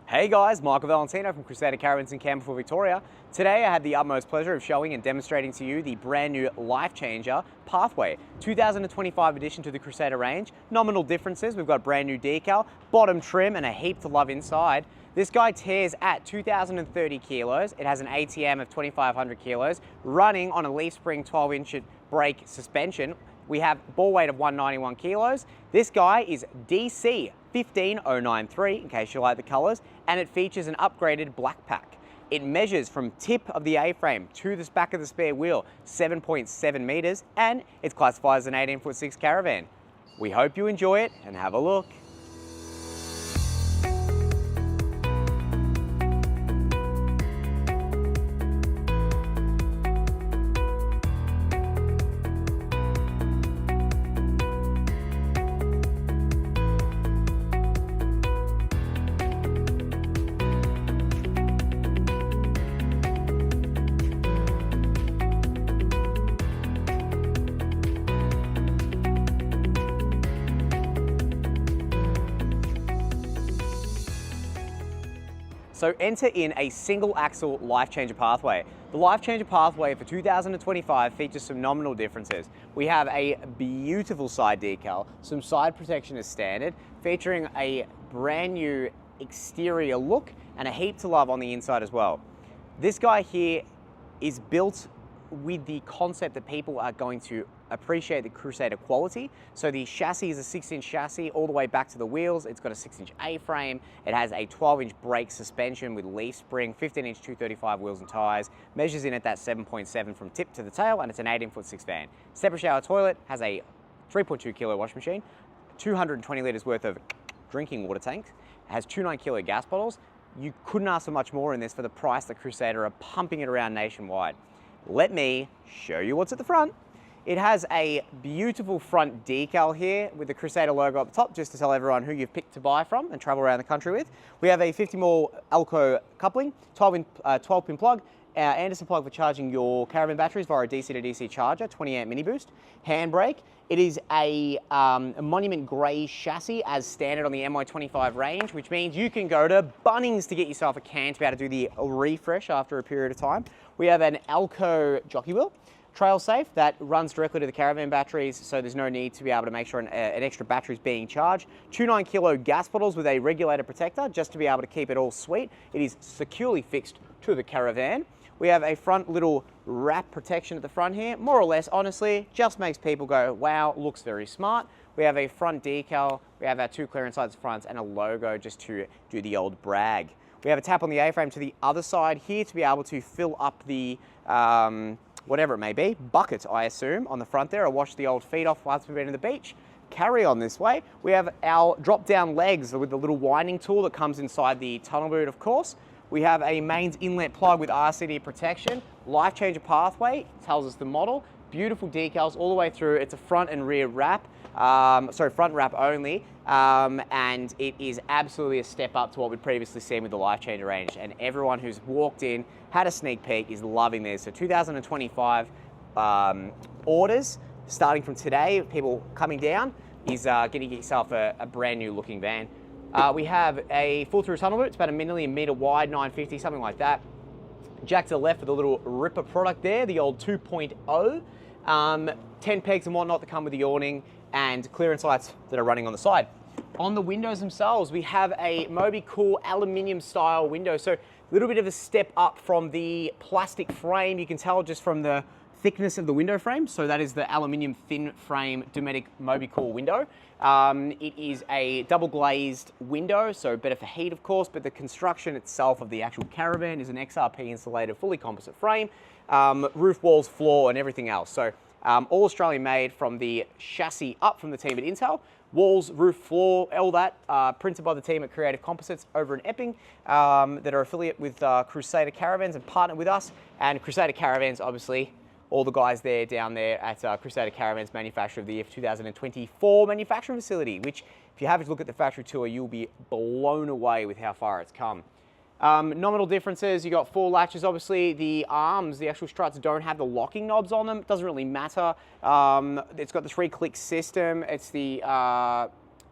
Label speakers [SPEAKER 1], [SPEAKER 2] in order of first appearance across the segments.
[SPEAKER 1] Hey guys, Michael Valentino from Crusader Caravans in Campbellford, Victoria. Today I had the utmost pleasure of showing and demonstrating to you the brand new Lifechanger Pathway, 2025 addition to the Crusader range. Nominal differences, we've got brand new decal, bottom trim and a heap to love inside. This guy tears at 2,030 kilos. It has an ATM of 2,500 kilos, running on a leaf spring 12-inch brake suspension. We have ball weight of 191 kilos. This guy is DC 15093, in case you like the colors, and it features an upgraded black pack. It measures from tip of the A-frame to the back of the spare wheel, 7.7 meters, and it's classified as an 18'6" Caravan. We hope you enjoy it and have a look. So enter in a single axle Lifechanger Pathway. The Lifechanger Pathway for 2025 features some nominal differences. We have a beautiful side decal, some side protection as standard, featuring a brand new exterior look and a heap to love on the inside as well. This guy here is built with the concept that people are going to appreciate the Crusader quality. So the chassis is a 6-inch chassis all the way back to the wheels. It's got a 6-inch A-frame. It has a 12-inch brake suspension with leaf spring, 15-inch 235 wheels and tires. Measures in at that 7.7 from tip to the tail, and it's an 18'6" van. Separate shower toilet, has a 3.2 kilo wash machine, 220 litres worth of drinking water tanks. It has 2 9-kilo gas bottles. You couldn't ask for much more in this for the price that Crusader are pumping it around nationwide. Let me show you what's at the front. It has a beautiful front decal here with the Crusader logo up the top, just to tell everyone who you've picked to buy from and travel around the country with. We have a 50mm Elco coupling, 12-pin plug, Anderson plug for charging your Caravan batteries via a DC to DC charger, 20-amp mini boost, handbrake. It is a Monument Grey chassis as standard on the MY25 range, which means you can go to Bunnings to get yourself a can to be able to do the refresh after a period of time. We have an Elco jockey wheel, trail safe, that runs directly to the Caravan batteries, so there's no need to be able to make sure an extra battery is being charged. 2 9-kilo gas bottles with a regulator protector, just to be able to keep it all sweet. It is securely fixed to the Caravan. We have a front little wrap protection at the front here. More or less, honestly, just makes people go, wow, looks very smart. We have a front decal, we have our 2 clearance sides fronts, and a logo just to do the old brag. We have a tap on the A-frame to the other side here to be able to fill up the, whatever it may be, bucket, I assume, on the front there, or wash the old feet off once we've been to the beach. Carry on this way. We have our drop-down legs with the little winding tool that comes inside the tunnel boot, of course. We have a mains inlet plug with RCD protection. Lifechanger Pathway tells us the model. Beautiful decals all the way through. It's a front and rear wrap. Front wrap only. And it is absolutely a step up to what we'd previously seen with the Lifechanger range. And everyone who's walked in, had a sneak peek, is loving this. So 2025 orders, starting from today, people coming down, is going to get yourself a brand new looking van. We have a full through tunnel boot. It's about a meter wide, 950, something like that. Jack to the left with a little ripper product there, the old 2.0. 10 pegs and whatnot that come with the awning, and clearance lights that are running on the side. On the windows themselves, we have a Moby Cool aluminium style window. So a little bit of a step up from the plastic frame. You can tell just from the thickness of the window frame. So that is the aluminium thin frame Dometic Moby Cool window. It is a double glazed window, so better for heat, of course, but the construction itself of the actual Caravan is an XRP insulated, fully composite frame, roof, walls, floor, and everything else. So all Australian made from the chassis up from the team at Intel. Walls, roof, floor, all that printed by the team at Creative Composites over in Epping that are affiliate with Crusader Caravans and partner with us. And Crusader Caravans, obviously, all the guys there down there at Crusader Caravans Manufacturer of the Year 2024 manufacturing facility, which if you have a look at the factory tour, you'll be blown away with how far it's come. Nominal differences, you got 4 latches. Obviously the arms, the actual struts don't have the locking knobs on them. It doesn't really matter. It's got the 3-click system. It's the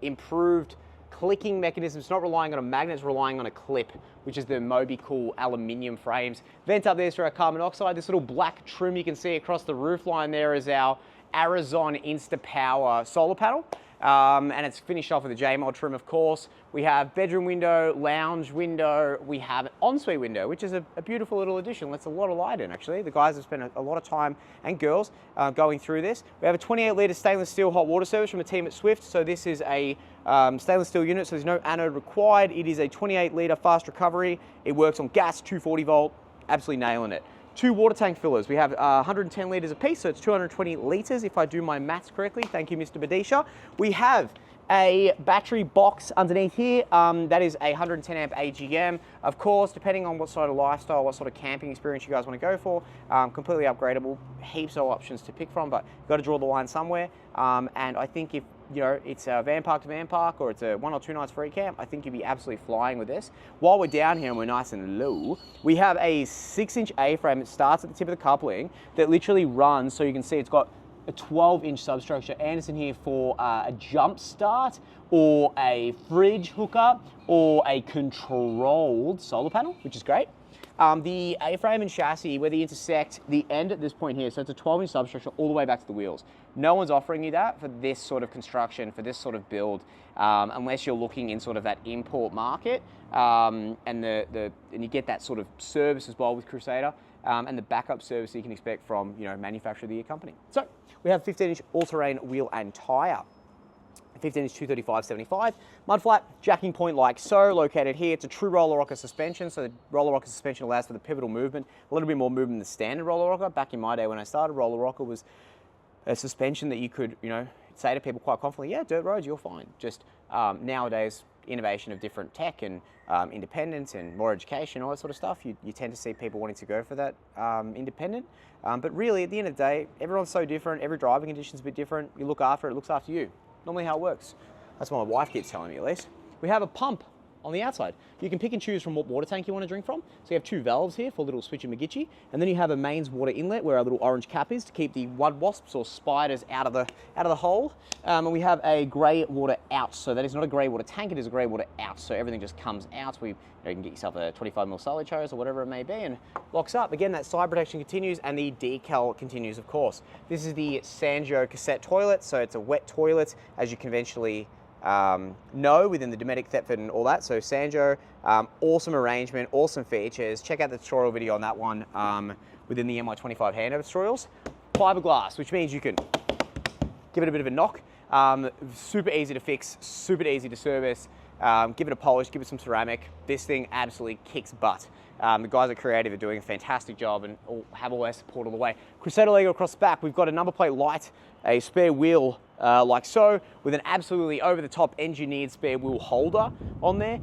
[SPEAKER 1] improved clicking mechanism. It's not relying on a magnet, it's relying on a clip, which is the Moby Cool aluminium frames. Vent up there for our carbon monoxide. This little black trim you can see across the roof line there is our Arizon InstaPower solar panel. And it's finished off with a J-mod trim, of course. We have bedroom window, lounge window, we have an ensuite window, which is a beautiful little addition. Lets a lot of light in, actually. The guys have spent a lot of time, and girls, going through this. We have a 28-litre stainless steel hot water service from the team at Swift. So this is a stainless steel unit, so there's no anode required. It is a 28-litre fast recovery. It works on gas, 240 volt, absolutely nailing it. 2 water tank fillers. We have 110 litres apiece, so it's 220 litres if I do my maths correctly. Thank you, Mr. Badisha. We have a battery box underneath here. That is a 110 amp AGM. Of course, depending on what sort of lifestyle, what sort of camping experience you guys want to go for, completely upgradable, heaps of options to pick from, but you've got to draw the line somewhere. And I think if it's a van park to van park, or it's a 1 or 2 nights free camp, I think you'd be absolutely flying with this. While we're down here and we're nice and low, we have a 6-inch A-frame that starts at the tip of the coupling that literally runs, so you can see it's got a 12-inch substructure. Anderson here for a jump start, or a fridge hookup, or a controlled solar panel, which is great. The A-frame and chassis, where they intersect the end at this point here, so it's a 12-inch substructure all the way back to the wheels. No one's offering you that for this sort of construction, for this sort of build, unless you're looking in sort of that import market, and you get that sort of service as well with Crusader, and the backup service you can expect from manufacturer of the year company. So we have 15-inch all-terrain wheel and tyre. 15-inch 235/75, mud flat, jacking point like so, located here. It's a true roller rocker suspension, so the roller rocker suspension allows for the pivotal movement, a little bit more movement than the standard roller rocker. Back in my day when I started, roller rocker was a suspension that you could, say to people quite confidently, yeah, dirt roads, you're fine. Just nowadays, innovation of different tech and independence and more education, all that sort of stuff, you tend to see people wanting to go for that independent. But really, at the end of the day, everyone's so different, every driving condition's a bit different. You look after it, it looks after you. Normally how it works. That's what my wife keeps telling me, at least. We have a pump on the outside. You can pick and choose from what water tank you want to drink from. So you have 2 valves here for a little switchy-magitchy, and then you have a mains water inlet where our little orange cap is to keep the mud wasps or spiders out of the hole. And we have a grey water out. So that is not a grey water tank, it is a grey water out. So everything just comes out. You can get yourself a 25mm solid hose or whatever it may be and locks up. Again, that side protection continues and the decal continues, of course. This is the Sanjo cassette toilet. So it's a wet toilet, as you conventionally know, within the Dometic, Thetford and all that. So Sanjo, awesome arrangement, awesome features. Check out the tutorial video on that one within the MY25 handover tutorials. Fiberglass, which means you can give it a bit of a knock. Super easy to fix, super easy to service. Give it a polish, give it some ceramic. This thing absolutely kicks butt. The guys at Creative are doing a fantastic job and have all their support all the way. Crusader Lego across the back, we've got a number plate light, a spare wheel like so, with an absolutely over-the-top engineered spare wheel holder on there.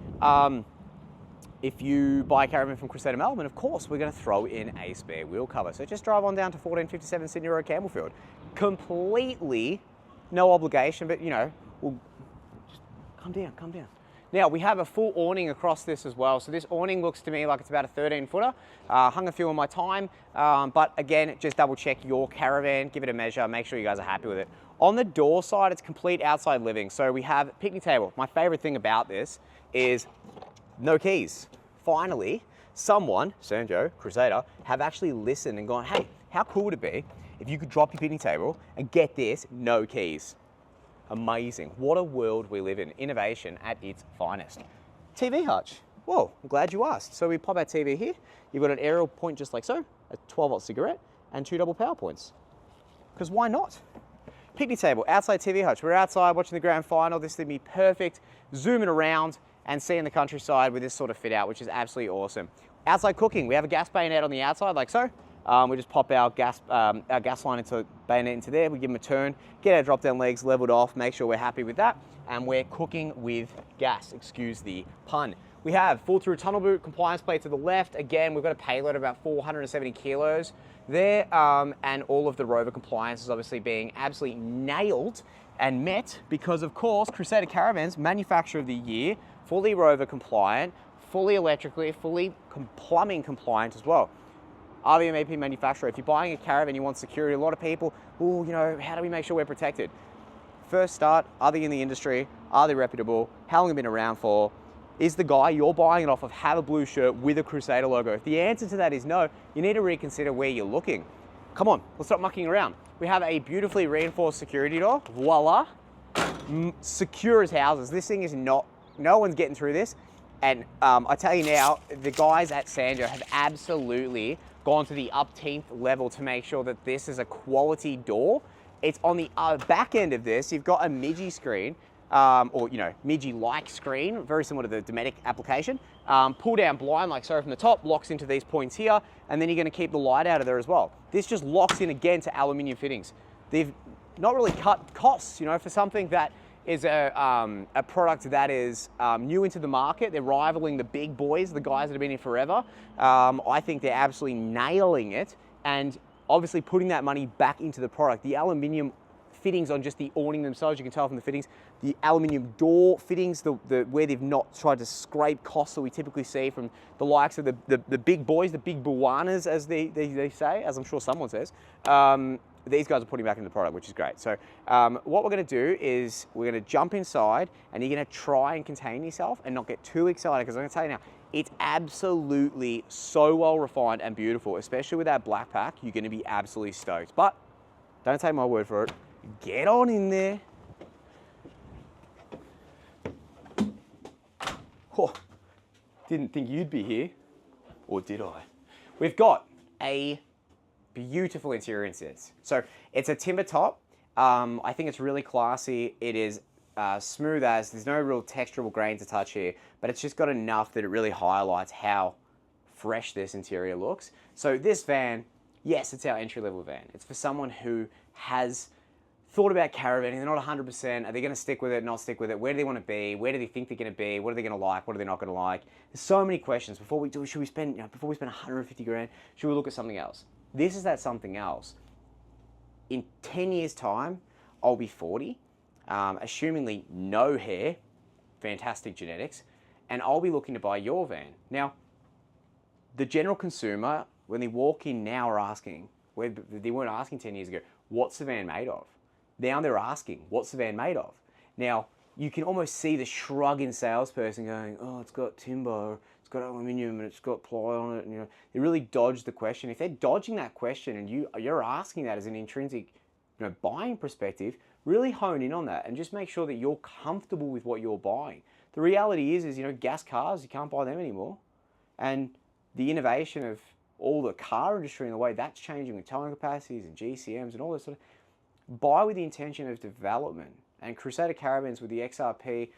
[SPEAKER 1] If you buy a Caravan from Crusader Melbourne, of course, we're going to throw in a spare wheel cover. So just drive on down to 1457 Sydney Road, Campbellfield. Completely no obligation, but we'll just calm down. Now, we have a full awning across this as well. So this awning looks to me like it's about a 13-footer. Hung a few in my time, but again, just double check your Caravan, give it a measure, make sure you guys are happy with it. On the door side, it's complete outside living. So we have a picnic table. My favorite thing about this is no keys. Finally, someone, Sanjo, Crusader, have actually listened and gone, hey, how cool would it be if you could drop your picnic table and get this, no keys? Amazing. What a world we live in. Innovation at its finest. TV hutch. Whoa, I'm glad you asked. So we pop our TV here. You've got an aerial point just like so, a 12-volt cigarette, and 2 double power points. Because why not? Picnic table, outside TV hutch. We're outside watching the grand final. This would be perfect. Zooming around and seeing the countryside with this sort of fit out, which is absolutely awesome. Outside cooking, we have a gas bayonet on the outside like so. We just pop our gas line into bayonet into there. We give them a turn, get our drop down legs leveled off, make sure we're happy with that. And we're cooking with gas, excuse the pun. We have full through tunnel boot compliance plate to the left. Again, we've got a payload of about 470 kilos there. And all of the Rover compliance is obviously being absolutely nailed and met because of course, Crusader Caravans, manufacturer of the year, fully Rover compliant, fully electrically, fully plumbing compliant as well. RVMAP manufacturer. If you're buying a Caravan, you want security. A lot of people, how do we make sure we're protected? First start, are they in the industry? Are they reputable? How long have they been around for? Is the guy you're buying it off of have a blue shirt with a Crusader logo? If the answer to that is no, you need to reconsider where you're looking. Come on, let's stop mucking around. We have a beautifully reinforced security door. Voila. Secure as houses. This thing is no one's getting through this. And I tell you now, the guys at Sandro have absolutely gone to the upteenth level to make sure that this is a quality door. It's on the back end of this, you've got a Midgie screen, or Midgie-like screen, very similar to the Dometic application. Pull down blind, like so from the top, locks into these points here, and then you're gonna keep the light out of there as well. This just locks in again to aluminium fittings. They've not really cut costs, for something that is a product that is new into the market. They're rivaling the big boys, the guys that have been here forever. I think they're absolutely nailing it, and obviously putting that money back into the product. The aluminium fittings on just the awning themselves, you can tell from the fittings, the aluminium door fittings, where they've not tried to scrape costs that we typically see from the likes of the big boys, the big buwanas, as they say, as I'm sure someone says. These guys are putting back into the product, which is great. So what we're gonna do is we're gonna jump inside, and you're gonna try and contain yourself and not get too excited, because I'm gonna tell you now, it's absolutely so well refined and beautiful, especially with that black pack. You're gonna be absolutely stoked. But don't take my word for it. Get on in there. Oh, didn't think you'd be here, or did I? We've got a beautiful interior in this. So it's a timber top. I think it's really classy. It is smooth as, there's no real textural grain to touch here, but it's just got enough that it really highlights how fresh this interior looks. So this van, yes, it's our entry-level van. It's for someone who has thought about caravanning, they're not 100%, are they gonna stick with it, not stick with it, where do they wanna be, where do they think they're gonna be, what are they gonna like, what are they not gonna like? There's so many questions. Before we do, before we spend 150 grand, should we look at something else? This is that something else. In 10 years time, I'll be 40, assumingly no hair, fantastic genetics, and I'll be looking to buy your van. Now, the general consumer, when they walk in now, are asking, where they weren't asking 10 years ago, what's the van made of? Now they're asking, what's the van made of? Now, you can almost see the shrugging salesperson going, oh, it's got timber, it's got aluminium, and it's got ply on it. And, they really dodge the question. If they're dodging that question and you're asking that as an intrinsic buying perspective, really hone in on that and just make sure that you're comfortable with what you're buying. The reality is gas cars, you can't buy them anymore. And the innovation of all the car industry and the way that's changing with towing capacities and GCMs and all this sort of, buy with the intention of development. And Crusader Caravans with the XRP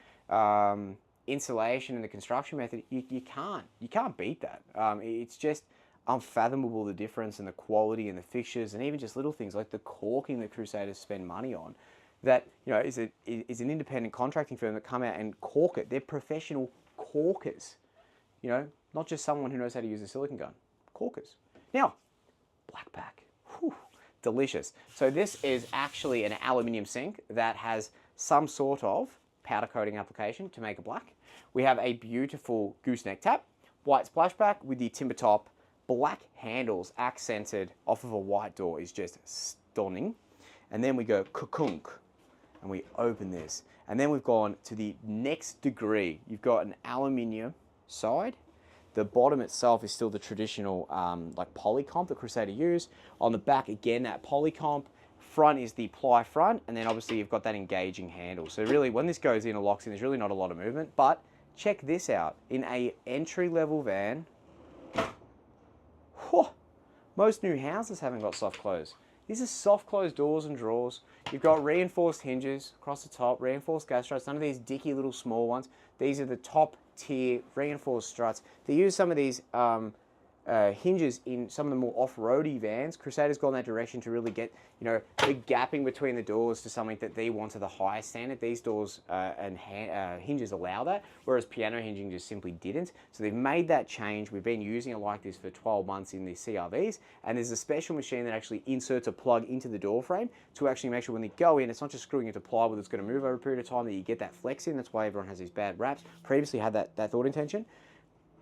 [SPEAKER 1] insulation and the construction method, you can't beat that. It's just unfathomable, the difference in the quality and the fixtures, and even just little things like the caulking that Crusaders spend money on. That is an independent contracting firm that come out and caulk it. They're professional caulkers, not just someone who knows how to use a silicone gun. Caulkers. Now, black pack. Whew. Delicious. So this is actually an aluminium sink that has some sort of powder coating application to make it black. We have a beautiful gooseneck tap, white splashback with the timber top, black handles accented off of a white door is just stunning. And then we go kukunk and we open this. And then we've gone to the next degree. You've got an aluminium side. The bottom itself is still the traditional like polycomp that Crusader use. On the back, again, that polycomp. Front is the ply front, and then obviously you've got that engaging handle. So really, when this goes in and locks in, there's really not a lot of movement. But check this out. In a entry-level van, whew, most new houses haven't got soft close. These are soft close doors and drawers. You've got reinforced hinges across the top, reinforced gas struts, none of these dicky little small ones. These are the top tier reinforced struts. They use some of these hinges in some of the more off-roady vans. Crusader's gone that direction to really get, the gapping between the doors to something that they want to the highest standard. These doors and hinges allow that, whereas piano hinging just simply didn't. So they've made that change. We've been using it like this for 12 months in the CRVs, and there's a special machine that actually inserts a plug into the door frame to actually make sure when they go in, it's not just screwing into plywood that's going to move over a period of time, that you get that flex in. That's why everyone has these bad raps. Previously had that thought intention.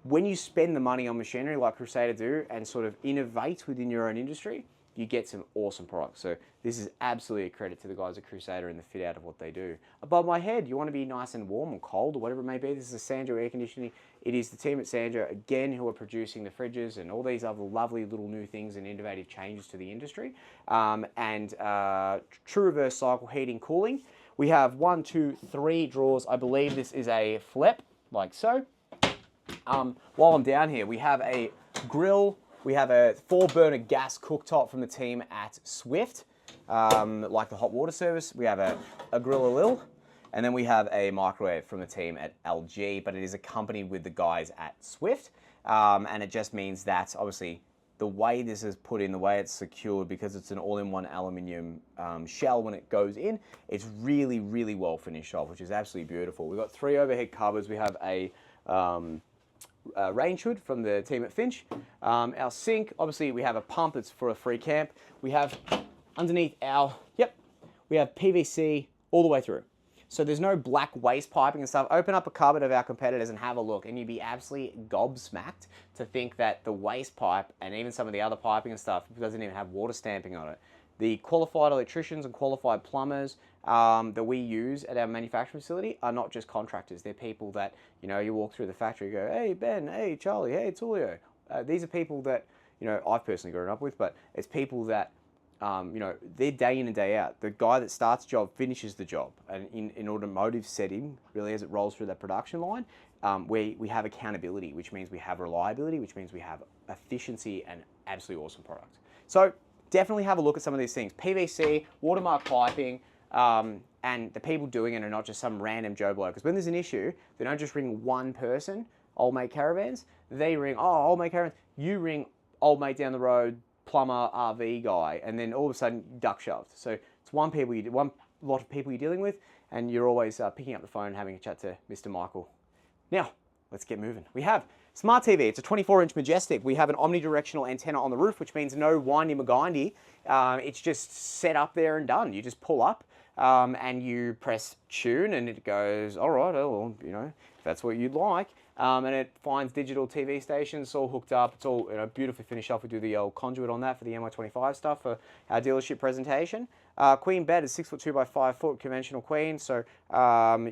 [SPEAKER 1] When you spend the money on machinery like Crusader do and sort of innovate within your own industry, you get some awesome products. So this is absolutely a credit to the guys at Crusader and the fit out of what they do. Above my head, you want to be nice and warm or cold or whatever it may be. This is a Sandro air conditioning. It is the team at Sandro, again, who are producing the fridges and all these other lovely little new things and innovative changes to the industry. True reverse cycle heating, cooling. We have 1, 2, 3 drawers. I believe this is a flip, like so. While I'm down here, we have a grill. We have a 4-burner gas cooktop from the team at Swift, like the hot water service. We have a grill a lil, and then we have a microwave from the team at LG, but it is accompanied with the guys at Swift, and it just means that obviously the way this is put in, the way it's secured, because it's an all-in-one aluminium shell when it goes in, it's really, really well finished off, which is absolutely beautiful. We've got 3 overhead cupboards. We have a range hood from the team at Finch. Our sink, obviously we have a pump, it's for a free camp. We have underneath we have PVC all the way through. So there's no black waste piping and stuff. Open up a cupboard of our competitors and have a look, and you'd be absolutely gobsmacked to think that the waste pipe and even some of the other piping and stuff doesn't even have water stamping on it. The qualified electricians and qualified plumbers that we use at our manufacturing facility are not just contractors. They're people that, you know, you walk through the factory, you go, hey, Ben, hey, Charlie, hey, Tulio. These are people that, you know, I've personally grown up with, but it's people that, you know, they're day in and day out. The guy that starts the job finishes the job. And in automotive setting, really, as it rolls through that production line, we have accountability, which means we have reliability, which means we have efficiency and absolutely awesome product. So definitely have a look at some of these things. PVC, watermark piping, and the people doing it are not just some random Joe bloke. Because when there's an issue, they don't just ring one person, Old Mate Caravans. They ring, oh, Old Mate Caravans. You ring Old Mate down the road, plumber, RV guy, and then all of a sudden, duck shoved. So it's one lot of people you're dealing with, and you're always picking up the phone and having a chat to Mr. Michael. Now, let's get moving. We have Smart TV. It's a 24-inch Majestic. We have an omnidirectional antenna on the roof, which means no windy McGindy. It's just set up there and done. You just pull up and you press tune, and it goes, all right, well, you know, if that's what you'd like. And it finds digital TV stations. It's all hooked up. It's all, you know, beautifully finished off. We do the old conduit on that for the MY25 stuff for our dealership presentation. Queen bed is 6'2" by 5', conventional queen. So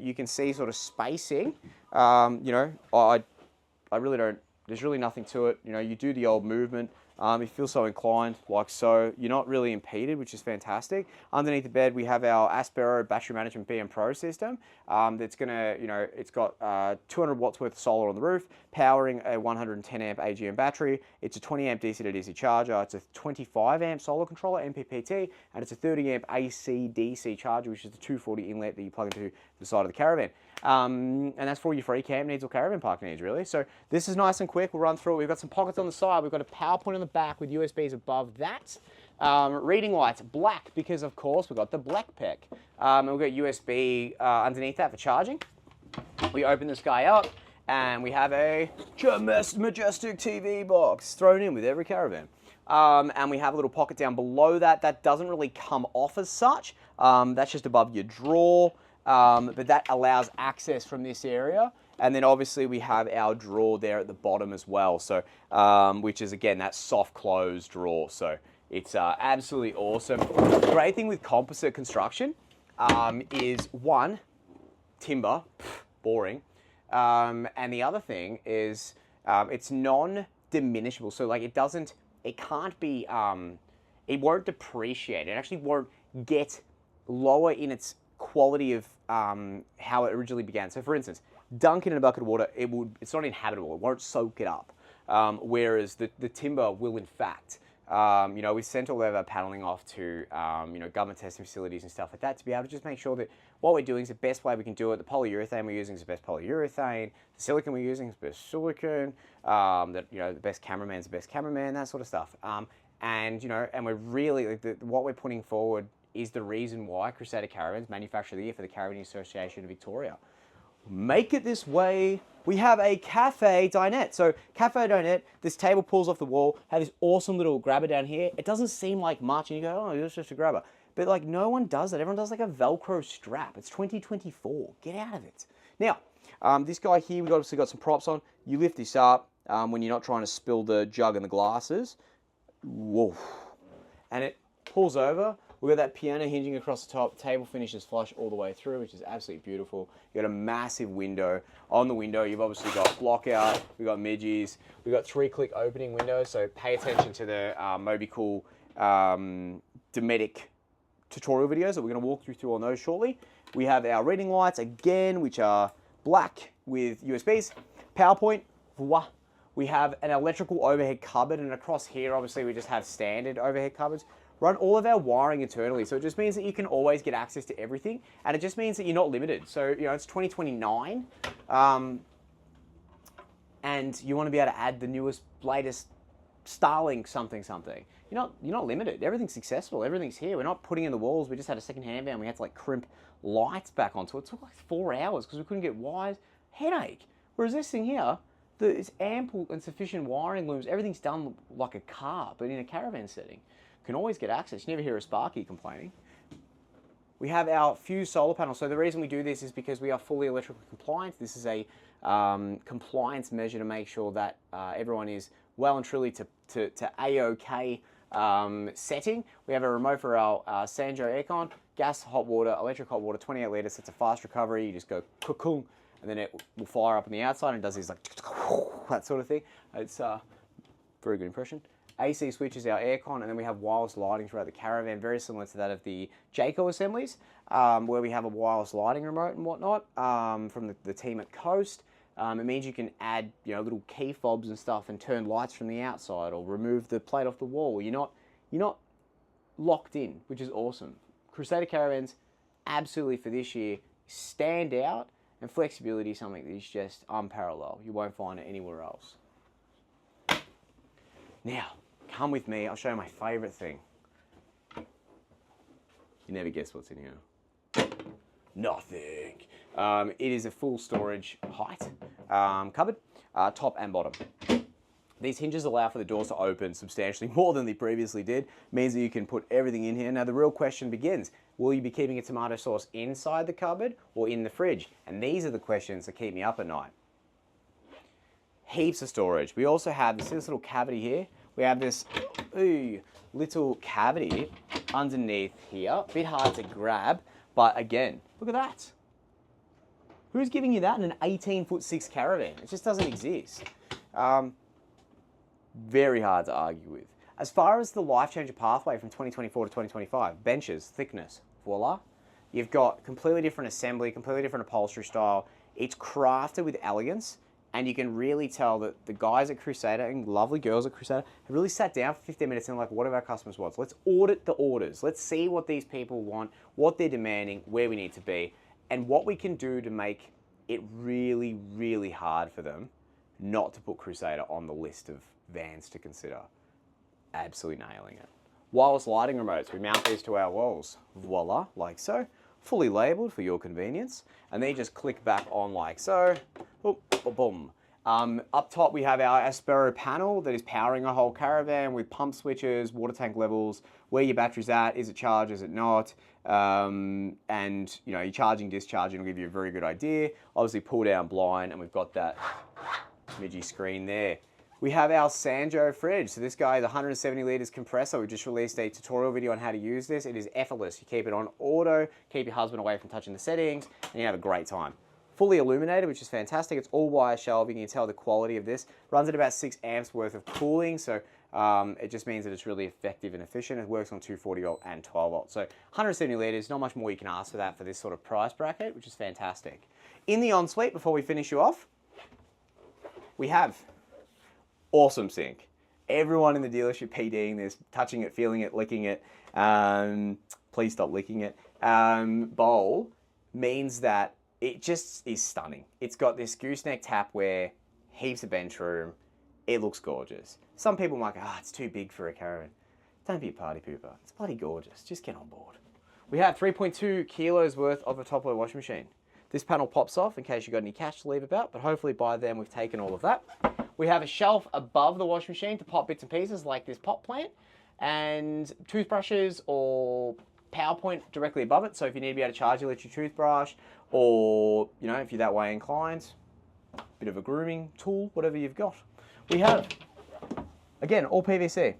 [SPEAKER 1] you can see sort of spacing. You know, I really don't, there's really nothing to it. You know, you do the old movement. You feel so inclined, like so. You're not really impeded, which is fantastic. Underneath the bed, we have our Aspero battery management BM Pro system. That's gonna, you know, it's got 200 watts worth of solar on the roof, powering a 110 amp AGM battery. It's a 20 amp DC to DC charger. It's a 25 amp solar controller, MPPT, and it's a 30 amp AC DC charger, which is the 240 inlet that you plug into the side of the Caravan. And that's for all your free camp needs or caravan park needs, really. So this is nice and quick. We'll run through it. We've got some pockets on the side. We've got a power point on the back with USBs above that. Reading lights, black, because of course we've got the black pack. And we've got USB underneath that for charging. We open this guy up and we have a Majestic TV box thrown in with every Caravan. And we have a little pocket down below that. That doesn't really come off as such. That's just above your drawer. But that allows access from this area. And then obviously we have our drawer there at the bottom as well. So, which is again, that soft close drawer. So it's absolutely awesome. The great thing with composite construction is one, timber, boring. And the other thing is it's non-diminishable. So like it can't be, it won't depreciate. It actually won't get lower in its quality of how it originally began. So for instance, dunk it in a bucket of water, it's not inhabitable, it won't soak it up. Whereas the timber will in fact. You know, we sent all of our paneling off to you know, government testing facilities and stuff like that to be able to just make sure that what we're doing is the best way we can do it. The polyurethane we're using is the best polyurethane. The silicon we're using is the best silicon. That, you know, the best cameraman's the best cameraman, that sort of stuff. And you know, and we're really what we're putting forward is the reason why Crusader Caravans Manufacturer of the Year for the Caravan Association of Victoria. Make it this way. We have a cafe dinette. So cafe dinette, this table pulls off the wall, have this awesome little grabber down here. It doesn't seem like much and you go, oh, it's just a grabber. But like no one does that. Everyone does like a Velcro strap. It's 2024. Get out of it. Now, this guy here, we've obviously got some props on. You lift this up when you're not trying to spill the jug and the glasses. Whoa. and it pulls over. We've got that piano hinging across the top. Table finishes flush all the way through, which is absolutely beautiful. You've got a massive window. On the window, you've obviously got lockout, we've got midges, we've got 3-click opening windows, so pay attention to the Moby Cool Dometic tutorial videos that we're going to walk you through on those shortly. We have our reading lights, again, which are black with USBs. PowerPoint, voila. We have an electrical overhead cupboard, and across here, obviously, we just have standard overhead cupboards. Run all of our wiring internally, so it just means that you can always get access to everything, and it just means that you're not limited. So, you know, it's 2029, and you want to be able to add the newest, latest Starlink something. You're not limited. Everything's accessible. Everything's here. We're not putting in the walls. We just had a second-hand van. We had to like crimp lights back onto it. It took like 4 hours because we couldn't get wires. Headache. Whereas this thing here, it's ample and sufficient wiring looms. Everything's done like a car, but in a caravan setting. Can always get access. You never hear a Sparky complaining. We have our fused solar panels. So the reason we do this is because we are fully electrically compliant. This is a compliance measure to make sure that everyone is well and truly to A-OK setting. We have a remote for our Sanjo aircon, gas, hot water, electric hot water, 28 litres. It's a fast recovery. You just go cocoon, and then it will fire up on the outside and does this like that sort of thing. It's a very good impression. AC switches our aircon, and then we have wireless lighting throughout the caravan, very similar to that of the Jayco assemblies, where we have a wireless lighting remote and whatnot from the team at Coast. It means you can add, you know, little key fobs and stuff and turn lights from the outside or remove the plate off the wall. You're not locked in, which is awesome. Crusader Caravans, absolutely for this year, stand out, and flexibility is something that is just unparalleled. You won't find it anywhere else. Now, come with me, I'll show you my favourite thing. You never guess what's in here. Nothing. It is a full storage height cupboard, top and bottom. These hinges allow for the doors to open substantially more than they previously did. Means that you can put everything in here. Now the real question begins, will you be keeping a tomato sauce inside the cupboard or in the fridge? And these are the questions that keep me up at night. Heaps of storage. We also have this little cavity here. We have this little cavity underneath here. A bit hard to grab, but again, look at that. Who's giving you that in an 18'6" Caravan? It just doesn't exist. Very hard to argue with. As far as the Lifechanger Pathway from 2024 to 2025, benches, thickness, voila. You've got completely different assembly, completely different upholstery style. It's crafted with elegance, and you can really tell that the guys at Crusader and lovely girls at Crusader have really sat down for 15 minutes and like, what do our customers want? Let's audit the orders. Let's see what these people want, what they're demanding, where we need to be, and what we can do to make it really, really hard for them not to put Crusader on the list of vans to consider. Absolutely nailing it. Wireless lighting remotes. We mount these to our walls. Voila, like so. Fully labeled for your convenience. And they just click back on like so. Boom, boom. Up top we have our Aspero panel that is powering a whole caravan with pump switches, water tank levels, where your battery's at, is it charged, is it not, and you know, your charging, discharging will give you a very good idea. Obviously pull down blind, and we've got that midgy screen there. We have our Sanjo fridge. So this guy is 170 litres compressor. We just released a tutorial video on how to use this. It is effortless. You keep it on auto, keep your husband away from touching the settings, and you have a great time. Fully illuminated, which is fantastic. It's all wire shelving. You can tell the quality of this. Runs at about 6 amps worth of cooling, so it just means that it's really effective and efficient. It works on 240 volt and 12 volt. So 170 litres, not much more you can ask for that for this sort of price bracket, which is fantastic. In the ensuite, before we finish you off, we have awesome sink. Everyone in the dealership PDing this, touching it, feeling it, licking it. Please stop licking it. Bowl means that it just is stunning. It's got this gooseneck tapware, heaps of bench room. It looks gorgeous. Some people might go, it's too big for a Caravan. Don't be a party pooper. It's bloody gorgeous. Just get on board. We have 3.2 kilos worth of a top load washing machine. This panel pops off in case you've got any cash to leave about, but hopefully by then we've taken all of that. We have a shelf above the washing machine to pop bits and pieces like this pot plant, and toothbrushes or PowerPoint directly above it. So if you need to be able to charge your electric toothbrush, or you know, if you're that way inclined, bit of a grooming tool, whatever you've got. We have, again, all PVC.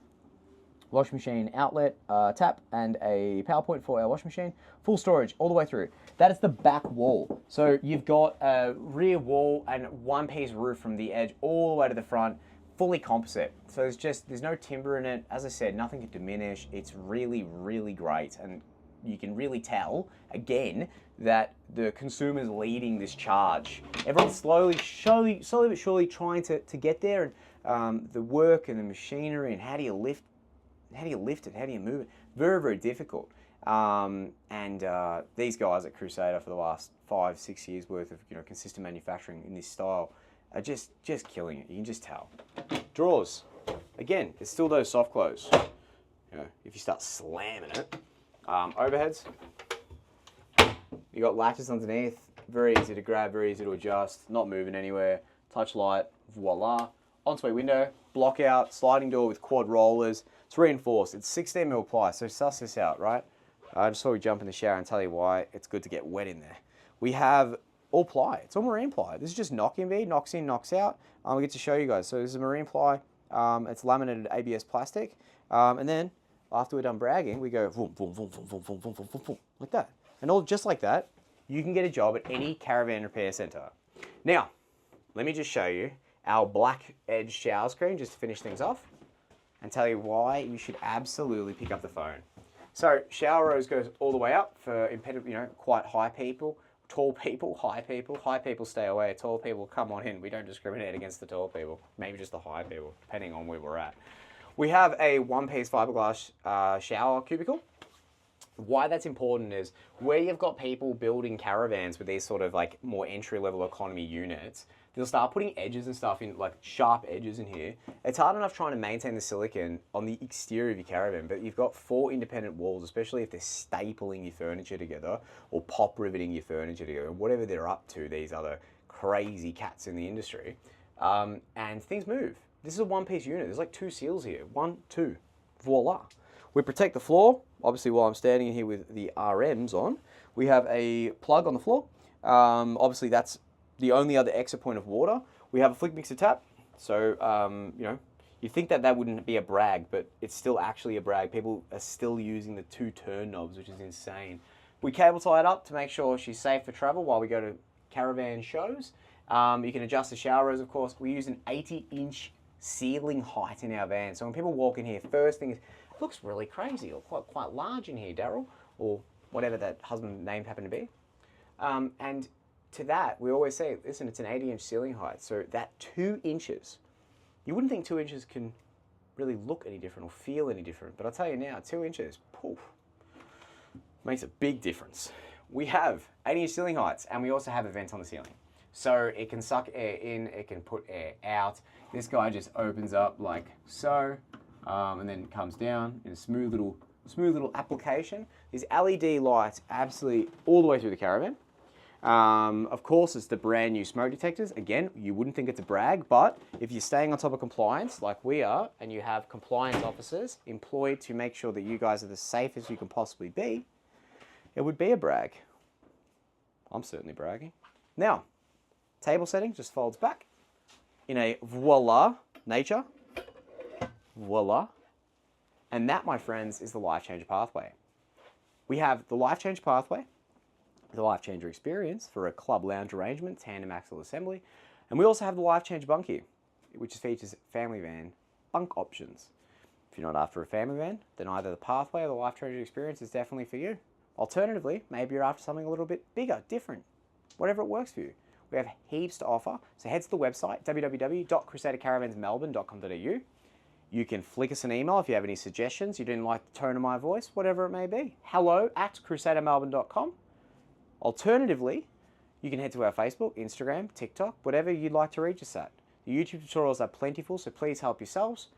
[SPEAKER 1] washing machine outlet, tap, and a power point for our washing machine. Full storage all the way through. That is the back wall. So you've got a rear wall and one piece roof from the edge all the way to the front, fully composite. So there's no timber in it. As I said, nothing to diminish. It's really, really great. And you can really tell, again, that the consumer's leading this charge. Everyone's slowly but surely trying to get there. And the work and the machinery and how do you lift it, how do you move it? Very, very difficult. These guys at Crusader for the last 5-6 years worth of consistent manufacturing in this style are just killing it. You can just tell. Drawers, again, it's still those soft close. If you start slamming it. Overheads, you got latches underneath. Very easy to grab, very easy to adjust. Not moving anywhere. Touch light, voila. Ensuite window, block out, sliding door with quad rollers. It's reinforced. It's 16mm ply, so suss this out, right? I just saw you jump in the shower and tell you why it's good to get wet in there. We have all ply. It's all marine ply. This is just knocking bead, knocks in, knocks out. We get to show you guys. So this is marine ply. It's laminated ABS plastic. And then after we're done bragging, we go boom, boom, boom, boom, boom, boom, boom, boom, boom, boom, like that. And all just like that, you can get a job at any caravan repair center. Now, let me just show you our black edge shower screen just to finish things off and tell you why you should absolutely pick up the phone. So shower rose goes all the way up for quite high people, tall people, high people. High people stay away, tall people come on in. We don't discriminate against the tall people, maybe just the high people, depending on where we're at. We have a one-piece fiberglass shower cubicle. Why that's important is where you've got people building caravans with these sort of like more entry-level economy units, they'll start putting edges and stuff in, like sharp edges in here. It's hard enough trying to maintain the silicone on the exterior of your caravan, but you've got 4 independent walls, especially if they're stapling your furniture together or pop riveting your furniture together, whatever they're up to, these other crazy cats in the industry, and things move. This is a one-piece unit. There's like 2 seals here. 1, 2, voila. We protect the floor. Obviously, while I'm standing in here with the RMs on, we have a plug on the floor. Obviously, that's the only other exit point of water. We have a flick mixer tap. So, you think that wouldn't be a brag, but it's still actually a brag. People are still using the 2 turn knobs, which is insane. We cable tie it up to make sure she's safe for travel while we go to caravan shows. You can adjust the shower rose, of course. We use an 80-inch ceiling height in our van. So when people walk in here, first thing is, it looks really crazy or quite large in here, Daryl, or whatever that husband name happened to be. And to that, we always say, listen, it's an 80-inch ceiling height. So that 2 inches, you wouldn't think 2 inches can really look any different or feel any different. But I'll tell you now, 2 inches, poof, makes a big difference. We have 80-inch ceiling heights, and we also have a vent on the ceiling. So it can suck air in, it can put air out. This guy just opens up like so, and then comes down in a smooth little application. These LED lights absolutely all the way through the caravan. Of course, it's the brand new smoke detectors. Again, you wouldn't think it's a brag, but if you're staying on top of compliance like we are, and you have compliance officers employed to make sure that you guys are the safest you can possibly be, it would be a brag. I'm certainly bragging. Now, table setting just folds back in a voila nature. Voila. And that, my friends, is the Lifechanger Pathway. We have the Lifechanger Pathway, the Lifechanger Experience for a club lounge arrangement, tandem axle assembly. And we also have the Lifechanger Bunkie, which features family van bunk options. If you're not after a family van, then either the Pathway or the Lifechanger Experience is definitely for you. Alternatively, maybe you're after something a little bit bigger, different, whatever it works for you. We have heaps to offer, so head to the website, www.crusadercaravansmelbourne.com.au. You can flick us an email if you have any suggestions, you didn't like the tone of my voice, whatever it may be. hello@crusadermelbourne.com. Alternatively, you can head to our Facebook, Instagram, TikTok, whatever you'd like to reach us at. The YouTube tutorials are plentiful, so please help yourselves.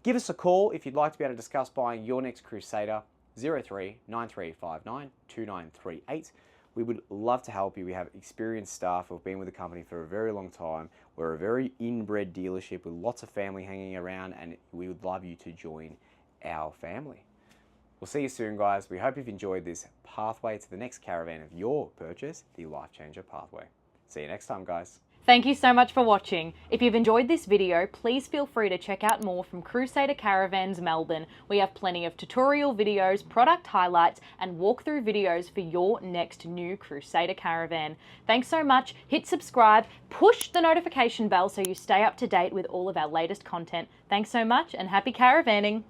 [SPEAKER 1] Give us a call if you'd like to be able to discuss buying your next Crusader, 0393592938. We would love to help you. We have experienced staff who have been with the company for a very long time. We're a very inbred dealership with lots of family hanging around, and we would love you to join our family. We'll see you soon, guys. We hope you've enjoyed this pathway to the next caravan of your purchase, the Lifechanger Pathway. See you next time, guys.
[SPEAKER 2] Thank you so much for watching. If you've enjoyed this video, please feel free to check out more from Crusader Caravans Melbourne. We have plenty of tutorial videos, product highlights, and walkthrough videos for your next new Crusader Caravan. Thanks so much. Hit subscribe, push the notification bell so you stay up to date with all of our latest content. Thanks so much and happy caravanning.